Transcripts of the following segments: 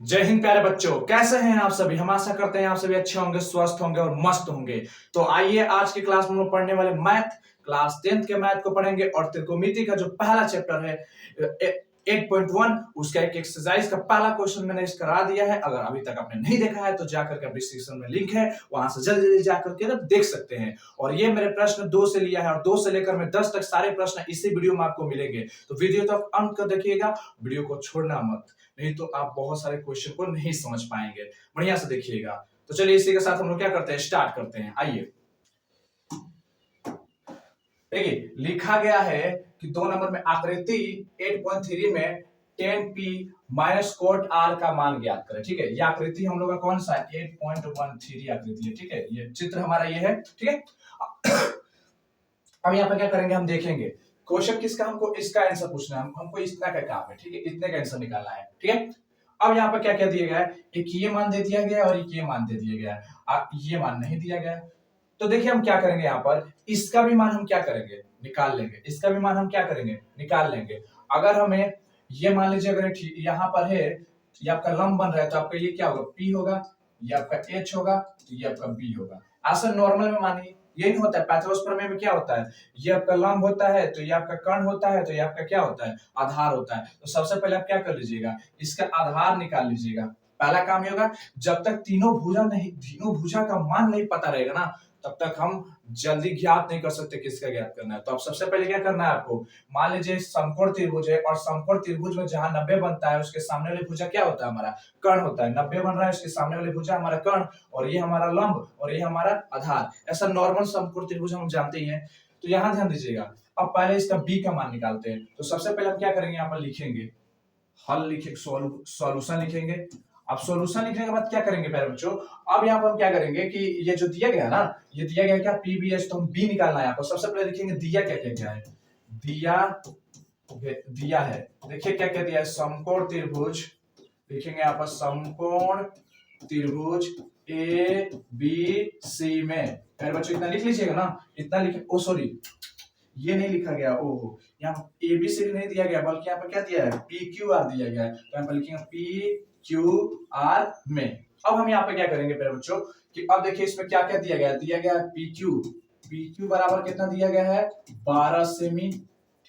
जय हिंद प्यारे बच्चों, कैसे हैं आप सभी। हम आशा करते हैं आप सभी अच्छे होंगे, स्वस्थ होंगे और मस्त होंगे। तो आइए आज की क्लास में हम लोग पढ़ने वाले मैथ क्लास 10th के मैथ को पढ़ेंगे और त्रिकोणमिति का जो पहला चैप्टर है 8.1 उसका एक एक्सरसाइज का पहला क्वेश्चन मैंने इस करा दिया है। अगर अभी तक आपने नहीं देखा है तो जाकर के डिस्क्रिप्शन में लिंक है, वहां से जल्दी जल्दी जाकर के देख सकते हैं। और ये मेरे प्रश्न 2 से लिया है और 2 से लेकर मैं 10 तक सारे प्रश्न इसी वीडियो में आपको मिलेंगे। तो वीडियो तक अंत तक देखिएगा, वीडियो को छोड़ना मत, नहीं तो आप बहुत सारे क्वेश्चन को नहीं समझ पाएंगे। बढ़िया से देखिएगा। तो चलिए इसी के साथ हम लोग क्या करते हैं, स्टार्ट करते हैं। आइए देखिए, लिखा गया है कि 2 नंबर में आकृति 8.3 में 10p माइनस कोट r का मान ज्ञात करें। ठीक है, ये आकृति हम लोग का कौन सा है, 8.13 आकृति है। ठीक है, ये चित्र हमारा ये है। ठीक है, अब यहाँ पे क्या करेंगे, हम देखेंगे क्वेश्चन किसका, हमको इसका आंसर पूछना है। हमको इतना का काम है। ठीक है, इतने का आंसर निकालना है। ठीक है, अब यहाँ पर क्या क्या दिया गया है, एक ये मान दे दिया गया है और एक ये मान दे दिया गया है, ये मान नहीं दिया गया है। तो देखिए हम क्या करेंगे, यहाँ पर इसका भी मान हम क्या करेंगे, निकाल लेंगे। इसका भी मान हम क्या करेंगे, निकाल लेंगे। अगर हमें ये मान लीजिए, अगर यहाँ पर है, ये आपका लंब बन रहा है, तो आपका ये क्या होगा, P होगा, ये आपका H होगा, तो ये आपका B होगा। ऐसा नॉर्मल में मानिए ये नहीं होता है। पाइथागोरस प्रमेय में क्या होता है, ये आपका लंब होता है, तो ये आपका कर्ण होता है, तो ये आपका क्या होता है, आधार होता है। तो सबसे पहले आप क्या कर लीजिएगा, इसका आधार निकाल लीजिएगा। पहला काम ये होगा, जब तक तीनों भुजा का मान नहीं पता रहेगा ना, तब तक हम जल्दी ज्ञात नहीं कर सकते किसका ज्ञात करना है। तो अब सबसे पहले क्या करना है आपको, मान लीजिए समकोण त्रिभुज है और समकोण त्रिभुज में जहां 90 बनता है उसके सामने वाली भुजा क्या होता है, हमारा कर्ण होता है। 90 बन रहा है, उसके सामने वाली भुजा हमारा कर्ण, और ये हमारा लंब और ये हमारा आधार। ऐसा नॉर्मल समकोण त्रिभुज हम जानते ही हैं। तो यहाँ ध्यान दीजिएगा, अब पहले इसका बी का मान निकालते हैं। तो सबसे पहले हम क्या करेंगे, यहाँ पर लिखेंगे हल, लिखे सॉल्यूशन लिखेंगे। अब सॉल्यूशन लिखने के बाद क्या करेंगे प्यारे बच्चों, अब यहाँ पर हम क्या करेंगे कि ये जो दिया गया ना, ये दिया गया क्या, पीबीएच, तो हम बी निकालना है। यहाँ पर सबसे पहले लिखेंगे दिया क्या क्या क्या है, दिया है। देखिए क्या क्या दिया है, समकोण त्रिभुज लिखेंगे यहाँ पर, समकोण त्रिभुज ए बी सी में। प्यारे बच्चों इतना लिख लीजिएगा ना, इतना लिखे, ओ सॉरी ये नहीं लिखा गया, ओहो, यहाँ एबीसी नहीं दिया गया, बल्कि यहाँ पर क्या दिया है, पी क्यू आर दिया गया है। तो यहाँ पर लिखेंगे पी क्यू आर में। अब हम यहाँ पे क्या करेंगे प्यारे बच्चों, कि अब देखिए इसमें क्या क्या दिया गया है, पी क्यू बराबर कितना दिया गया है, 12 सेमी।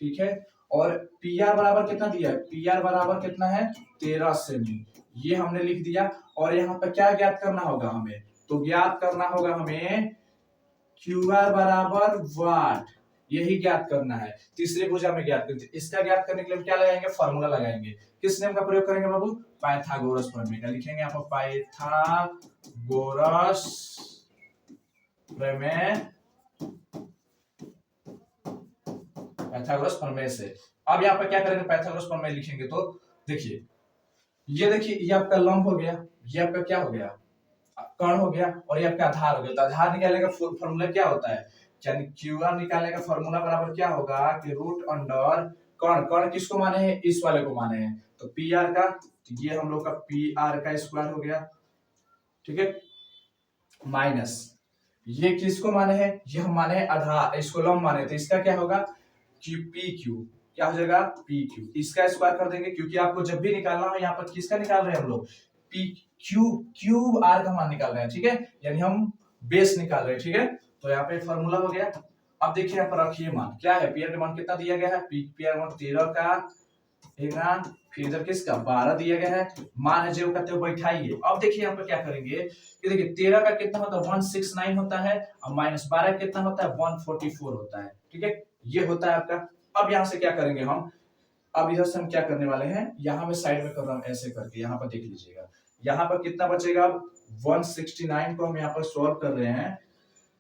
ठीक है, और पी आर बराबर कितना दिया है, पी आर बराबर कितना है, 13 सेमी। ये हमने लिख दिया। और यहाँ पे क्या ज्ञात करना होगा हमें, तो ज्ञात करना होगा हमें क्यू आर बराबर वाट, यही ज्ञात करना है। तीसरी भुजा में ज्ञात करते, इसका ज्ञात करने के लिए क्या लगाएंगे, फॉर्मूला लगाएंगे। किस नियम का प्रयोग करेंगे बाबू, पाइथागोरस प्रमेय का। लिखेंगे यहाँ पर पाइथागोरस प्रमेय, पाइथागोरस प्रमेय से। अब यहाँ पर क्या करेंगे, पाइथागोरस प्रमेय लिखेंगे तो देखिए, ये देखिए ये आपका लंब हो गया, ये आपका क्या हो गया, कर्ण हो गया, और ये आपका आधार हो गया। तो आधार निकालने का फॉर्मूला क्या होता है, यानी क्यू आर निकालने का फॉर्मूला बराबर क्या होगा कि रूट अंडर कर्ण, कर्ण किसको माने हैं, इस वाले को माने हैं, तो पी आर का, तो ये हम लोग का पी आर का स्क्वायर हो गया। ठीक है, माइनस ये किसको माने हैं, ये हम माने हैं आधार, इसको लंब माने, तो इसका क्या होगा, क्यू पी क्यू, क्या हो जाएगा, पी क्यू। इसका स्क्वायर कर देंगे, क्योंकि आपको जब भी निकालना हो, यहाँ पर किसका निकाल रहे हैं हम लोग, पी क्यू आर का मान निकाल रहे हैं। ठीक है, यानी हम बेस निकाल रहे हैं। ठीक है, तो यहाँ पे फॉर्मूला हो गया। अब देखिए यहाँ पर रखिए मान क्या है, पी आर का मान कितना दिया गया है, पी आर मान 13 का, फिर इधर किसका 12 दिया गया है, मान है जो कहते हो बैठाइए। अब देखिए यहाँ पर क्या करेंगे कि देखिए 13 का कितना होता है, 169 होता है, और माइनस 12 कितना होता है, 144 होता है। ठीक है, ये होता है आपका। अब यहाँ से क्या करेंगे हम, अब इधर से हम क्या करने वाले हैं, यहाँ में साइड में कर रहा हूँ ऐसे करके, यहाँ पर देख लीजिएगा, यहाँ पर कितना बचेगा, 169 को हम यहाँ पर सॉल्व कर रहे हैं,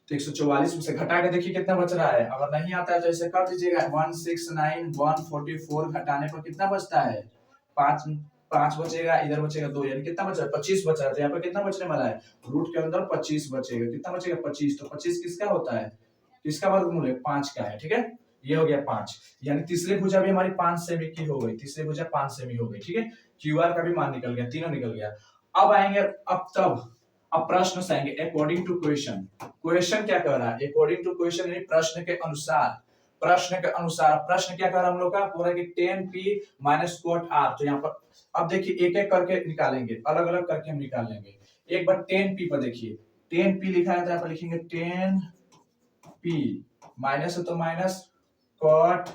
तो 144 में से घटा के देखिए कितना बच रहा है। अगर नहीं आता है तो ऐसे कर दीजिएगा, 169 144 घटाने पर कितना बचता है, 5 5 बचेगा, इधर बचेगा 2, यानी कितना बचा, 25 बचा है। तो यहाँ पर कितना बचने वाला है, रूट के अंदर 25 बचेगा। कितना बचेगा, 25। तो 25 किसका होता है, किसका वर्गमूल है, 5 का है। ठीक है, ये हो गया 5, यानी तीसरी भुजा भी हमारी 5 सेमी की हो गई, तीसरी भुजा 5 सेमी हो गई। ठीक है, क्यू आर का भी मान निकल गया, तीनों निकल गया। अब आएंगे, अब प्रश्न से आएंगे, अकॉर्डिंग टू क्वेश्चन। क्वेश्चन क्या कह रहा है, अकॉर्डिंग टू क्वेश्चन यानी प्रश्न के अनुसार। प्रश्न के अनुसार। प्रश्न क्या कर हम लोग का पूरा कि 10p माइनस कोट r। तो यहाँ पर अब देखिए एक एक करके निकालेंगे, अलग अलग करके हम निकाल लेंगे। एक बार 10p पर देखिए, 10p लिखा है तो यहाँ पर लिखेंगे 10p माइनस है तो माइनस, कॉट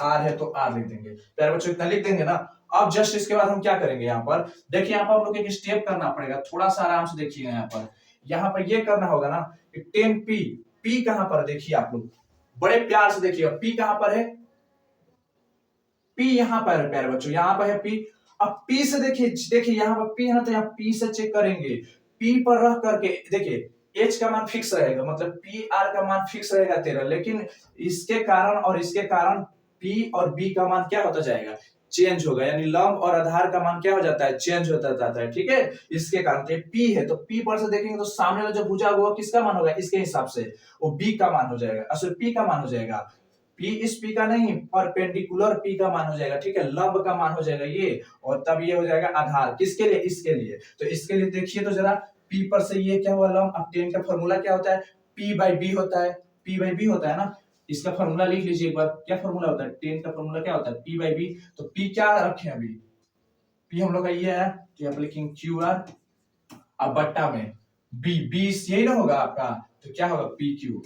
r है तो r लिख देंगे। प्यारे बच्चों इतना लिख देंगे ना। अब जस्ट इसके बाद हम क्या करेंगे, यहाँ पर देखिए, यहाँ पर हम लोग एक स्टेप करना पड़ेगा, थोड़ा सा आराम से देखिए। यहाँ पर ये करना होगा ना कि 10p, p कहां पर देखिए, आप लोग बड़े प्यार से देखिए, p कहां पर है, p यहां पर है प्यारे बच्चों, यहां पर है p। अब p से देखिए यहाँ पर p है ना, तो यहाँ p से चेक करेंगे। p पर रख करके देखिए h का मान फिक्स रहेगा, मतलब p r का मान फिक्स रहेगा 13, लेकिन इसके कारण और इसके कारण p और b का मान क्या होता जाएगा, चेंज होगा। यानी लंब और आधार का मान क्या हो जाता है, चेंज होता जाता है। ठीक है, इसके कारण तो p है, तो p पर से देखेंगे तो सामने वाला जो भुजा हुआ किसका मान होगा, इसके हिसाब से वो b का मान हो जाएगा, असल p का मान हो जाएगा। p इस p का नहीं, परपेंडिकुलर p का मान हो जाएगा। ठीक है, लंब का मान हो जाएगा ये, और तब ये हो जाएगा आधार, किसके लिए, इसके लिए। तो इसके लिए देखिए तो जरा, p पर से ये क्या हुआ लंब। अब 10 का फॉर्मूला क्या होता है, p बाई b होता है, p बाई b होता है ना। इसका फॉर्मूला लिख लीजिए एक बार, क्या फॉर्मूला होता है, 10 का फॉर्मूला क्या होता है, p बाई b। तो p क्या रखे अभी, p हम लोग का ये है, तो यहाँ पर लिखेंगे क्यू आर, अब बट्टा में b, b यही ना होगा आपका, तो क्या होगा पी क्यू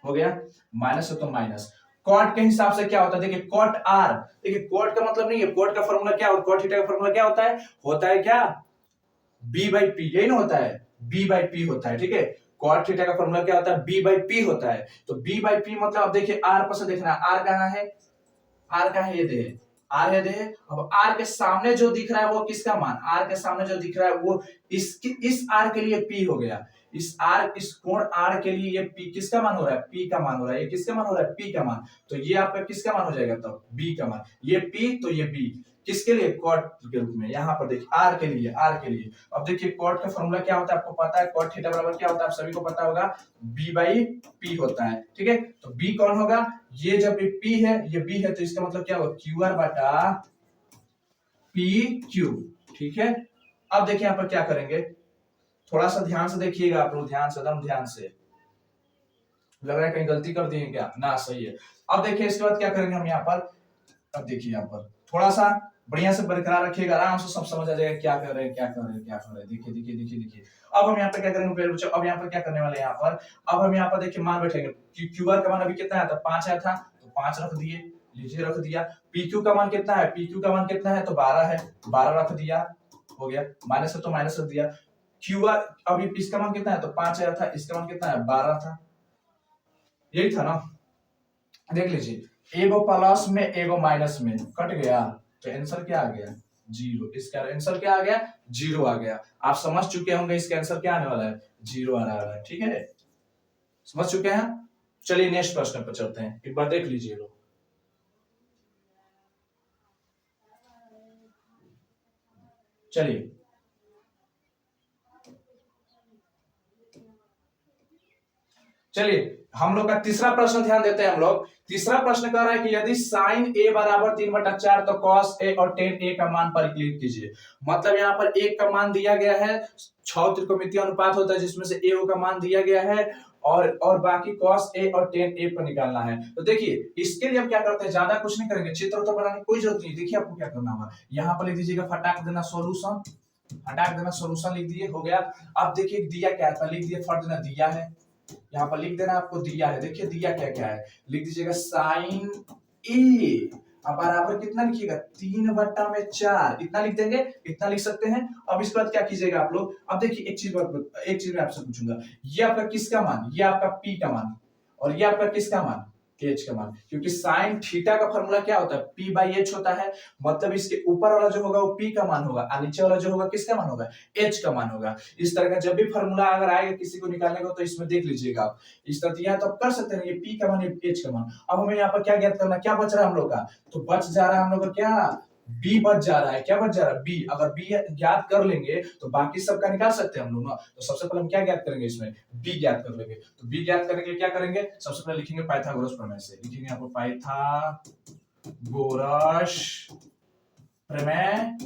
हो गया, माइनस है तो माइनस। कॉट के हिसाब से क्या होता है, देखिए कॉट आर, देखिए कॉट का मतलब नहीं है, कॉट का फॉर्मूला क्या होता है, कॉट थीटा का फॉर्मूला क्या होता है क्या, b बाई पी, यही ना होता है, b बाई पी होता है। ठीक है, कॉट थीटा का फॉर्मूला क्या होता है, b बाई पी होता है। तो b बाई पी मतलब अब देखिए r पर से देखना है, r कहां है, r कहां है, ये दे r है, दे। अब r के सामने जो दिख रहा है वो किसका मान, r के सामने जो दिख रहा है वो इस r के लिए p हो गया, इस कोण r के लिए ये p किसका मान हो रहा है, p का मान हो रहा है। ये किसका मान हो रहा है, p का मान। तो ये आपका किसका मान हो जाएगा, तब b का मान। ये p तो ये b किसके लिए, कॉट के रूप में। यहाँ पर देखिए r के लिए। अब देखिए कॉट का फॉर्मूला क्या होता है, आपको पता है, कॉट थीटा बराबर क्या होता है, आप सभी को पता होगा, b बाई p होता है। ठीक है, तो b कौन होगा, ये जब p है, ये b है, तो इसका मतलब क्या होगा, क्यू आर बटा पी क्यू। ठीक है, अब देखिए यहाँ पर क्या करेंगे, थोड़ा सा ध्यान से देखिएगा आप लोग, ध्यान से, एकदम ध्यान से। लग रहा है कहीं गलती कर दिए क्या, ना सही है। अब देखिए इसके बाद क्या करेंगे हम यहाँ पर, अब देखिए यहाँ पर थोड़ा सा बढ़िया से बरकरार रखिएगा, आराम से सब समझ आ जाएगा क्या कर रहे हैं। देखिए अब हम यहाँ पर क्या करेंगे मेरे बच्चों, अब यहाँ पर क्या करने वाले हैं, यहाँ पर अब हम यहाँ पर देखिए मान बैठेंगे। क्यू आर का मान अभी कितना है, तो 5 आया था, तो 5 रख दिए, लीजिए रख दिया। पी क्यू का मान कितना है, पी क्यू का मान कितना है, तो 12 है, 12 रख दिया, हो गया। माइनस है तो माइनस रख दिया। क्यू आर अभी इसका मान कितना है, तो 5 आया था, इसका मान कितना है, 12 था, यही था ना। देख लीजिए, एगो प्लस में एगो माइनस में कट गया, तो आंसर क्या आ गया, 0। इसका आंसर क्या आ गया, 0 आ गया। आप समझ चुके होंगे इसका आंसर क्या आने वाला है, 0 आ रहा है। ठीक है, समझ चुके हैं। चलिए नेक्स्ट प्रश्न पर चलते हैं, एक बार देख लीजिए लोग। चलिए हम लोग का तीसरा प्रश्न ध्यान देते हैं हम लोग। तीसरा प्रश्न कह रहा है कि यदि साइन a बराबर 3/4 तो कॉस a और टेन a का मान परिकलित कीजिए। मतलब यहाँ पर a का मान दिया गया है, 6 त्रिकोणमितीय अनुपात होता है जिसमें से a का मान दिया गया है, और बाकी cos a और tan a पर निकालना है। तो देखिए इसके लिए हम क्या करते हैं, ज्यादा कुछ नहीं करेंगे, चित्र तो बनाने की कोई जरूरत नहीं। देखिए आपको क्या करना होगा, यहाँ पर लिख दीजिएगा फटाक देना सॉल्यूशन, फटाक देना सॉल्यूशन लिख दिए, हो गया। अब देखिए दिया क्या था, लिख दिए, फट देना दिया है, यहाँ पर लिख देना आपको दिया है। देखिए दिया क्या क्या है, लिख दीजिएगा साइन ए, अब बराबर कितना लिखिएगा, 3/4, इतना लिख देंगे, इतना लिख सकते हैं। अब इसके बाद क्या कीजिएगा आप लोग, अब देखिए एक चीज मैं आपसे पूछूंगा, ये आपका किसका मान, ये आपका पी का मान, और ये आपका किसका मान, एच का मान। क्योंकि साइन थीटा का फॉर्मूला क्या होता है, पी बाई एच होता है। मतलब इसके ऊपर वाला जो होगा वो पी का मान होगा, और नीचे वाला जो होगा किसका मान होगा, एच का मान होगा। इस तरह का जब भी फॉर्मूला अगर आएगा किसी को निकालने को, तो इसमें देख लीजिएगा आप, इस तरह यहाँ तो आप कर सकते हैं, ये पी का मान, ये एच का मान। अब हमें यहाँ पर क्या ज्ञात करना, क्या बच रहा है हम लोग का, तो बच जा रहा है हम लोग का क्या, बी बच जा रहा है। क्या बच जा रहा है, बी। अगर बी ज्ञात कर लेंगे तो बाकी सबका निकाल सकते हैं हम लोग ना। तो सबसे पहले हम क्या ज्ञात करेंगे, इसमें बी ज्ञात कर लेंगे। तो बी ज्ञात करने के लिए क्या करेंगे, सबसे पहले लिखेंगे पाइथागोरस प्रमेय से, लिखेंगे यहाँ पर पाइथागोरस प्रमेय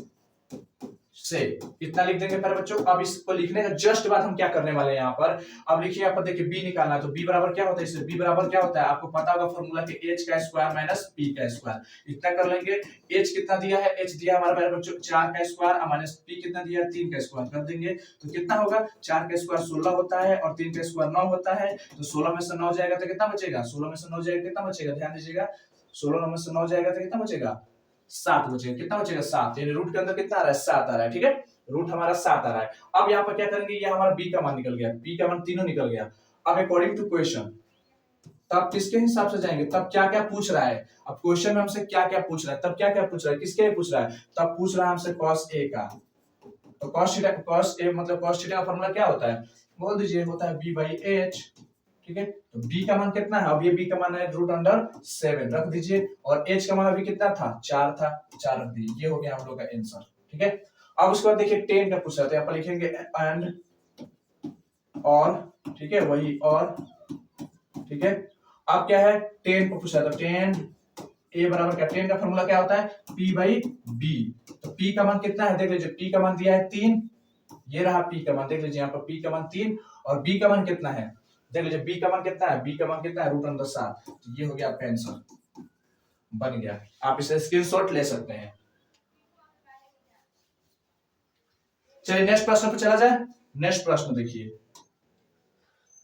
से इतना लिख देंगे प्यारे बच्चों। अब इसको लिखने का जस्ट बाद हम क्या करने वाले हैं यहाँ पर, अब लिखिए यहाँ पर देखिए बी निकालना है, तो बी बराबर क्या होता है, इससे बी बराबर क्या होता है आपको पता होगा फॉर्मूला कि एच का स्क्वायर माइनस पी का स्क्वायर। इतना कर लेंगे। एच कितना दिया है, एच दिया हमारा प्यारे बच्चों 4 का स्क्वायर माइनस पी कितना दिया है 3 का स्क्वायर कर देंगे, तो कितना होगा 4 का स्क्वायर 16 होता है और 3 का स्क्वायर 9 होता है, तो 16 में से 9 जाएगा तो कितना बचेगा, 16 में से 9 जाएगा कितना बचेगा, ध्यान दीजिएगा 16 में से 9 जाएगा तो कितना बचेगा 7 बचेगा, कितना बचेगा 7, यानी रूट के अंदर कितना आ रहा है 7 आ रहा है, ठीक है, रूट हमारा 7 आ रहा है। अब यहाँ पर क्या करेंगे, ये हमारा बी का मान निकल गया, पी का मान तीनों निकल गया। अब अकॉर्डिंग टू क्वेश्चन तब किसके हिसाब से जाएंगे, तब क्या क्या पूछ रहा है, अब क्वेश्चन में हमसे क्या क्या पूछ रहा है, तब क्या क्या पूछ रहा है, किसके लिए पूछ रहा है, तब पूछ रहा है हमसे cos a का, तो cos थीटा, cos a मतलब cos थीटा का फॉर्मूला क्या होता है, बोल दीजिए, होता है b by h, ठीक है, तो b का मान कितना है, अब ये b का मान है रूट अंडर 7 रख दीजिए, और h का मान अभी कितना था 4 था, 4 रख दीजिए, ये हो गया हम लोग का आंसर, ठीक है। अब उसके बाद देखिए 10 का पूछ रहा है, तो यहाँ पर लिखेंगे एंड और, ठीक है, वही और, ठीक है। अब क्या है 10 को पूछा था, 10 ए बराबर क्या, 10 का फॉर्मूला क्या होता है p बाई बी, तो p का मान कितना है देख लीजिए, p का मान दिया है 3, ये रहा p का मान, देख लीजिए यहाँ पर p का मान 3 और b का मान कितना है, देख लीजिए b का मान कितना है, b का मान कितना है रूट अंडर 7, तो ये हो गया आपका आंसर बन गया, आप इसे स्क्रीनशॉट ले सकते हैं। चलिए नेक्स्ट प्रश्न पे चला जाए। नेक्स्ट प्रश्न देखिए,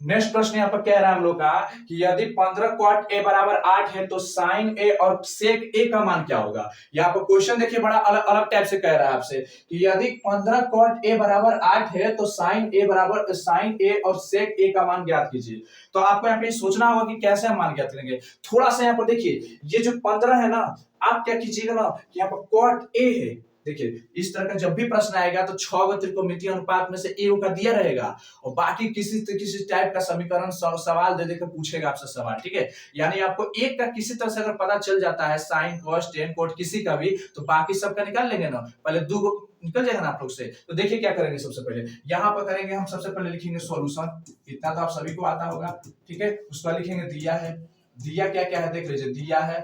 नेक्स्ट प्रश्न यहाँ पर कह रहा है हम लोग का कि यदि 15 cot a बराबर 8 है तो sin a और sec a का मान क्या होगा। यहाँ पर क्वेश्चन देखिए बड़ा अलग अलग टाइप से कह रहा है आपसे कि यदि 15 cot a बराबर 8 है तो sin a और sec a का मान ज्ञात कीजिए। तो आपको यहाँ पे सोचना होगा कि कैसे हम मान ज्ञात करेंगे। थोड़ा सा यहाँ पर देखिए, ये जो 15 है ना, आप क्या कीजिएगा ना कि यहाँ पर cot a है, देखिए इस तरह का जब भी प्रश्न आएगा तो 6 त्रिकोणमितीय अनुपात में से a का दिया रहेगा और बाकी किसी टाइप का समीकरण सवाल दे देकर पूछेगा आपसे सवाल, ठीक है। यानी आपको एक का किसी तरह से अगर पता चल जाता है साइन कॉस टेन कोट किसी का भी, तो बाकी सबका निकाल लेंगे ना, पहले दो को निकल जाएगा ना आप लोग से। तो देखिए क्या करेंगे, सबसे पहले यहाँ पर करेंगे हम, सबसे पहले लिखेंगे सॉल्यूशन, इतना तो आप सभी को आता होगा, ठीक है। उसका लिखेंगे दिया है, दिया क्या क्या है देख लीजिए, दिया है,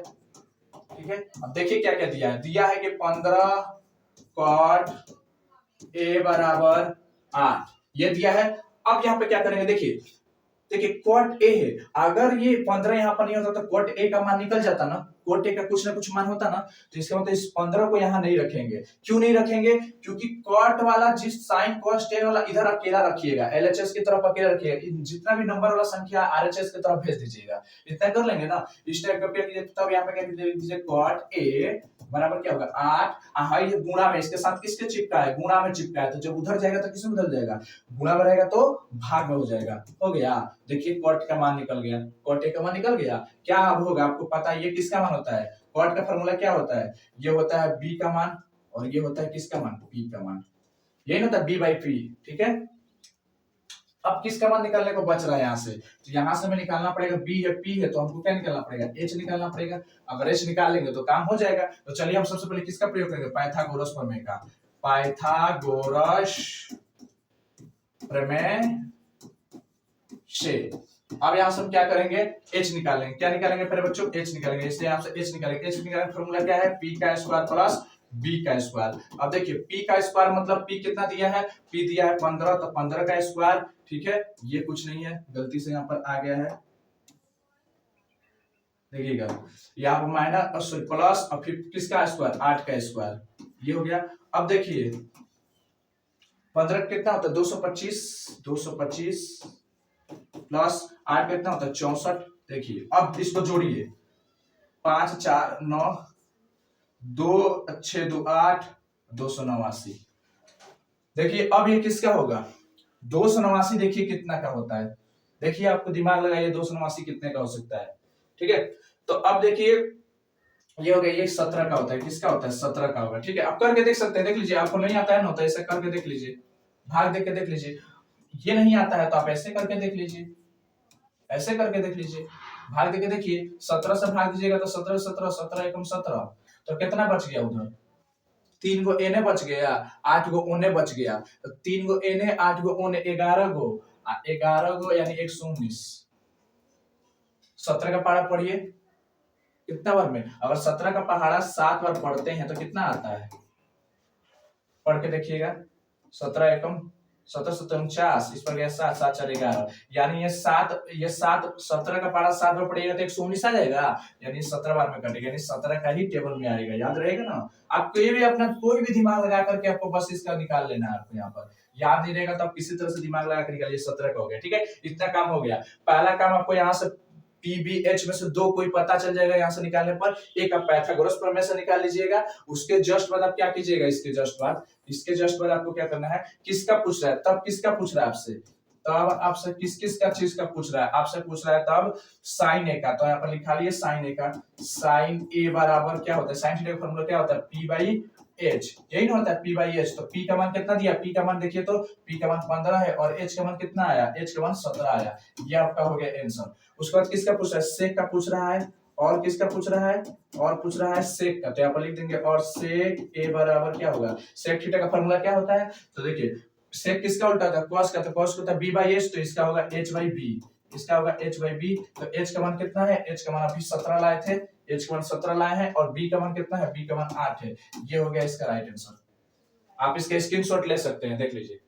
ठीक है। अब देखिए क्या क्या दिया है, दिया है कि 15 cot a बराबर 8, ये दिया है। अब यहाँ पे क्या करेंगे, देखिए देखिए cot a है, अगर ये 15 यहाँ पर नहीं होता तो cot a का मान निकल जाता ना, cot a का कुछ ना कुछ मान होता ना, तो इसका मतलब इस 15 को यहाँ नहीं रखेंगे। क्यों नहीं रखेंगे, क्योंकि cot वाला जिस sin cos tan वाला इधर अकेला रखिएगा, LHS की तरफ अकेला रखिएगा, जितना भी नंबर वाला संख्या RHS की तरफ भेज दीजिएगा, इतना कर लेंगे ना। इस टाइप का तब यहाँ पे क्या कीजिए, cot a बराबर क्या होगा 8, हां ये गुणा में इसके साथ किसके चिपका है, गुणा में चिपका है, तो जब उधर जाएगा तो किसमें बदल जाएगा, गुणा में रहेगा तो भाग में हो जाएगा, हो गया। देखिए cot का मान निकल गया, cot a का मान निकल गया। क्या अब होगा आपको पता है ये किसका मान होता है, cot का फॉर्मूला क्या होता है, ये होता है b का मान और ये होता है किसका मान, p का मान, यही होता है b by p, ठीक है। अब किसका मान निकालने को बच रहा है यहाँ से, तो यहाँ से हमें निकालना पड़ेगा, b है p है तो हमको क्या निकालना पड़ेगा, h निकालना पड़ेगा। अगर h निकाल लेंगे तो काम हो जाएगा। तो चलिए हम सबसे पहले किसका प्रयोग करेंगे, पाइथागोरस प्रमेय का, पाइथागोरस प्रमेय से। अब यहां से हम क्या करेंगे, h निकालेंगे, क्या निकालेंगे पहले बच्चों, h निकालेंगे, इसलिए यहां से h निकालेंगे, h निकालने का फॉर्मूला क्या है, p का स्क्वायर प्लस b का स्क्वायर। अब देखिए p का स्क्वायर मतलब p कितना दिया है, p दिया है 15, तो 15 का स्क्वायर, ठीक है, ये कुछ नहीं है, गलती से यहाँ पर आ गया है, देखिएगा यहाँ पर माइनस प्लस और फिर किसका स्क्वायर 8 का स्क्वायर, ये हो गया। अब देखिए 15 कितना होता है 225, 225 प्लस 8 कितना होता है 64। देखिए अब इसको जोड़िए, 5 4 9 2 6 2 8 289। देखिए अब ये किसका होगा 289, देखिए कितना का होता है, देखिए आपको दिमाग लगाइए 289 कितने का हो सकता है, ठीक है। तो अब देखिए ये हो गया, ये 17 का होता है, किसका होता है 17 का होगा, ठीक है। आप करके देख सकते हैं, देख लीजिए, आपको नहीं आता है ना तो ऐसे करके देख लीजिए, भाग देख के देख लीजिए, ये नहीं आता है तो आप ऐसे करके देख लीजिए, ऐसे करके देख लीजिए, भाग देके देखिए, 17 से भाग दीजिएगा तो 17 17 17 एकम 17, तो कितना बच गया उधर, 3 गो एने बच गया, 8 गो ओने बच गया, तो 3 गो एने 8 गो ओने 11 गो, 11 गो यानी 119। 17 का पहाड़ा पढ़िए कितना बार में, अगर 17 का पहाड़ा 7 बार पढ़ते हैं तो कितना आता है, पढ़ के देखिएगा। 17 एकम 17 इस पर गया 7 7 4 11, यानी ये सात 17 का पारा 7 में पड़ेगा तो 119 आ जाएगा, यानी 17 बार में कटेगा, यानी 17 का ही टेबल में आएगा। याद रहेगा ना। आपको ये भी अपना कोई भी दिमाग लगा करके आपको बस इसका निकाल लेना है। आपको यहाँ पर याद नहीं रहेगा तो आप किसी तरह से दिमाग लगा कर निकालिए। 17 का हो गया, ठीक है। इतना काम हो गया। पहला काम आपको यहाँ से पीबीएच में से दो कोई पता चल जाएगा यहाँ से निकालने पर। एक आप पाइथागोरस प्रमेय से निकाल लीजिएगा। उसके जस्ट बाद आप क्या कीजिएगा, इसके जस्ट बाद आपको क्या करना है, किसका पूछ रहा है तब, किसका पूछ रहा है आपसे, तब आपसे किस किस का चीज का पूछ रहा है, आपसे पूछ रहा है तब साइन ए का। तो यहाँ पर लिखा लिए साइन ए का। साइन ए बराबर क्या होता है, साइन थीटा का फॉर्मूला क्या होता है, पी बाई एच, यही ना होता है पी बाई एच। तो पी का मान कितना दिया, पी का मान देखिए तो पी का मान 15 है और एच का मान कितना आया, एच का मान 17 आया। ये आपका हो गया आंसर। उसके बाद किसका पूछ रहा है, सेक का पूछ रहा है, और किसका पूछ रहा है, और पूछ रहा है सेक का। तो यहाँ पर लिख देंगे और सेक ए बराबर क्या होगा, सेक थीटा का फॉर्मूला क्या होता है, तो देखिए सेक किसका उल्टा होता है, कॉस का। तो कॉस होता है बी बाई एच, तो इसका होगा एच बाई बी, इसका होगा एच बाई बी। तो एच का मान कितना है, एच का मान अभी 17 लाए थे, एच का मान 17 लाए हैं, और बी का मान कितना है, बी का मान 8 है। ये हो गया इसका राइट आंसर। आप इसका स्क्रीनशॉट ले सकते हैं, देख लीजिए।